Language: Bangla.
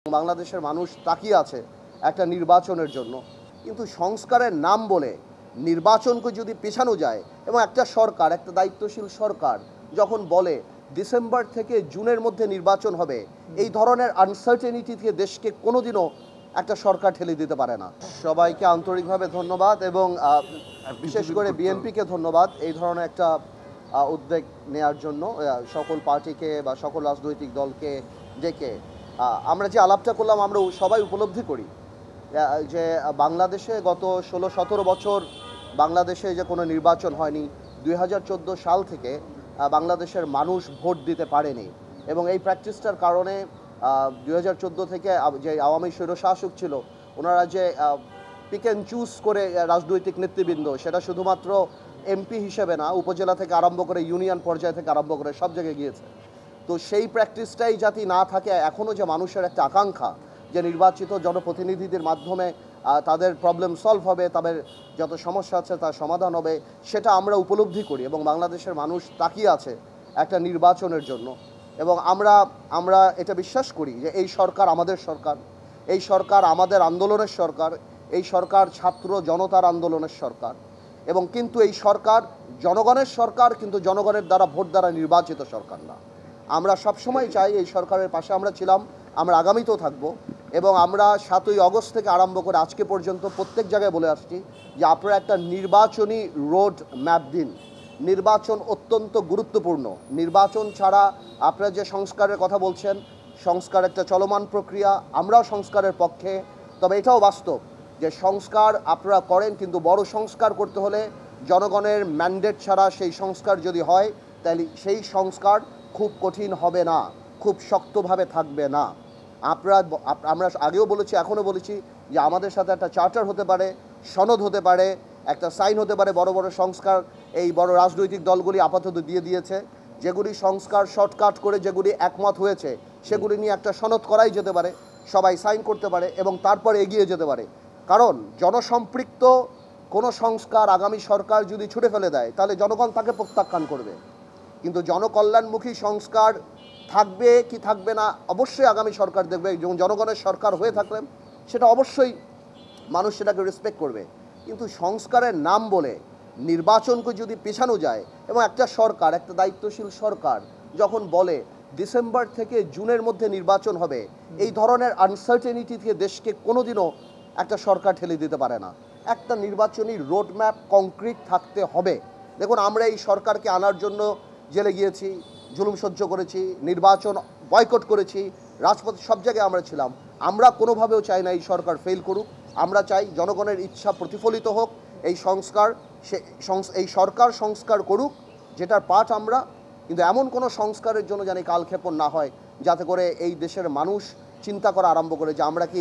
বাংলাদেশের মানুষ তাকিয়ে আছে একটা নির্বাচনের জন্য, কিন্তু সংস্কারের নাম বলে নির্বাচনকে যদি পেছানো যায় এবং একটা সরকার, একটা দায়িত্বশীল সরকার যখন বলে ডিসেম্বর থেকে জুনের মধ্যে নির্বাচন হবে, এই ধরনের আনসার্টেনিটি থেকে দেশকে কোনোদিনও একটা সরকার ঠেলে দিতে পারে না। সবাইকে আন্তরিকভাবে ধন্যবাদ এবং বিশেষ করে বিএনপিকে ধন্যবাদ এই ধরনের একটা উদ্যোগ নেওয়ার জন্য। সকল পার্টিকে বা সকল রাজনৈতিক দলকে ডেকে আমরা যে আলাপটা করলাম, আমরা সবাই উপলব্ধি করি যে বাংলাদেশে গত 16-17 বছর বাংলাদেশে যে কোনো নির্বাচন হয়নি। 2014 সাল থেকে বাংলাদেশের মানুষ ভোট দিতে পারেনি এবং এই প্র্যাকটিসটার কারণে 2014 থেকে যে আওয়ামী স্বৈরশাসক ছিল, ওনারা যে পিক অ্যান্ড চুজ করে রাজনৈতিক নেতৃবৃন্দ, সেটা শুধুমাত্র এমপি হিসেবে না, উপজেলা থেকে আরম্ভ করে ইউনিয়ন পর্যায় থেকে আরম্ভ করে সব জায়গায় গিয়েছে। তো সেই প্র্যাকটিসটাই যাতে না থাকে, এখনও যে মানুষের একটা আকাঙ্ক্ষা যে নির্বাচিত জনপ্রতিনিধিদের মাধ্যমে তাদের প্রবলেম সলভ হবে, তাদের যত সমস্যা আছে তার সমাধান হবে, সেটা আমরা উপলব্ধি করি এবং বাংলাদেশের মানুষ তাকিয়ে আছে একটা নির্বাচনের জন্য। এবং আমরা এটা বিশ্বাস করি যে এই সরকার আমাদের সরকার, এই সরকার আমাদের আন্দোলনের সরকার, এই সরকার ছাত্র জনতার আন্দোলনের সরকার এবং কিন্তু এই সরকার জনগণের সরকার, কিন্তু জনগণের দ্বারা ভোট দ্বারা নির্বাচিত সরকার না। আমরা সবসময় চাই, এই সরকারের পাশে আমরা ছিলাম, আমরা আগামীতেও থাকব এবং আমরা 7ই আগস্ট থেকে আরম্ভ করে আজকে পর্যন্ত প্রত্যেক জায়গায় বলে আসছি যে আপনারা একটা নির্বাচনী রোড ম্যাপ দিন। নির্বাচন অত্যন্ত গুরুত্বপূর্ণ। নির্বাচন ছাড়া আপনারা যে সংস্কারের কথা বলছেন, সংস্কার একটা চলমান প্রক্রিয়া, আমরাও সংস্কারের পক্ষে। তবে এটাও বাস্তব যে সংস্কার আপনারা করেন, কিন্তু বড় সংস্কার করতে হলে জনগণের ম্যান্ডেট ছাড়া সেই সংস্কার যদি হয়, তাহলে সেই সংস্কার খুব কঠিন হবে না, খুব শক্তভাবে থাকবে না। আমরা আগেও বলেছি, এখনও বলেছি যে আমাদের সাথে একটা চার্টার হতে পারে, সনদ হতে পারে, একটা সাইন হতে পারে। বড় বড় সংস্কার এই বড় রাজনৈতিক দলগুলি আপাতত দিয়ে দিয়েছে। যেগুলি সংস্কার শর্টকাট করে যেগুলি একমত হয়েছে, সেগুলি নিয়ে একটা সনদ করাই যেতে পারে, সবাই সাইন করতে পারে এবং তারপরে এগিয়ে যেতে পারে। কারণ জনসম্পৃক্ত কোনো সংস্কার আগামী সরকার যদি ছুঁড়ে ফেলে দেয়, তাহলে জনগণ তাকে প্রত্যাখ্যান করবে। কিন্তু জনকল্যাণমুখী সংস্কার থাকবে কি থাকবে না, অবশ্যই আগামী সরকার দেখবে। যেমন জনগণের সরকার হয়ে থাকলে সেটা অবশ্যই মানুষ সেটাকে রেসপেক্ট করবে। কিন্তু সংস্কারের নাম বলে নির্বাচনকে যদি পেছানো যায় এবং একটা সরকার, একটা দায়িত্বশীল সরকার যখন বলে ডিসেম্বর থেকে জুনের মধ্যে নির্বাচন হবে, এই ধরনের আনসার্টেনিটি থেকে দেশকে কোনোদিনও একটা সরকার ঠেলে দিতে পারে না। একটা নির্বাচনী রোডম্যাপ কংক্রিট থাকতে হবে। দেখুন, আমরা এই সরকারকে আনার জন্য জেলে গিয়েছি, জুলুম সহ্য করেছি, নির্বাচন বয়কট করেছি, রাজপথে সব জায়গায় আমরা ছিলাম। আমরা কোনোভাবেও চাই না এই সরকার ফেল করুক। আমরা চাই জনগণের ইচ্ছা প্রতিফলিত হোক। এই সরকার সংস্কার করুক, যেটার পার্ট আমরা। কিন্তু এমন কোনো সংস্কারের জন্য যেন কালক্ষেপণ না হয়, যাতে করে এই দেশের মানুষ চিন্তা করা আরম্ভ করে যে আমরা কি